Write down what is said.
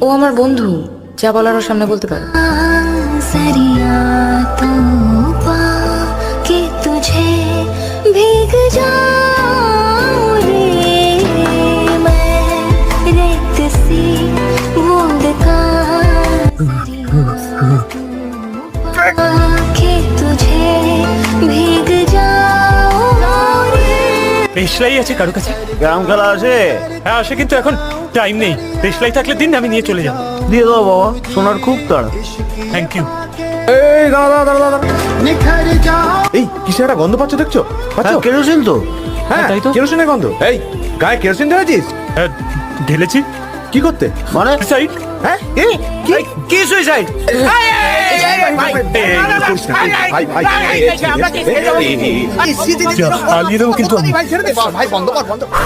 ও আমার বন্ধু, যা বলার ওর সামনে বলতে পারো। सरिया तो पाके तुझे भीग जाऊं रे मैं रेत सी बूंद का पाके तुझे भीग जाऊं रे। দেশলাই আছে কারো কাছে? গ্রাম খেলা আছে, হ্যাঁ আসে, কিন্তু এখন টাইম নেই। দেশলাই থাকলে দিন, আমি নিয়ে চলে যাবো। দিয়ে দাও বাবা, সোনার খুব তাড়া। Thank you. এই দাঁড়া দাঁড়া দাঁড়া দাঁড়া। এই কিসের একটা গন্ধ পাচ্ছ দেখছো? পাচ্ছ? হ্যাঁ, কেরোসিন তো। হ্যাঁ তাই তো। কেরোসিনের গন্ধ। এই গায়ে কেরোসিন ঢেলেছিস? হ্যাঁ, ঢেলেছি। কি করতে? মানে সাইড। হ্যাঁ কি সুইসাইড? পালিয়ে দেবো কিন্তু আমি। ভাই বন্ধ কর বন্ধ কর।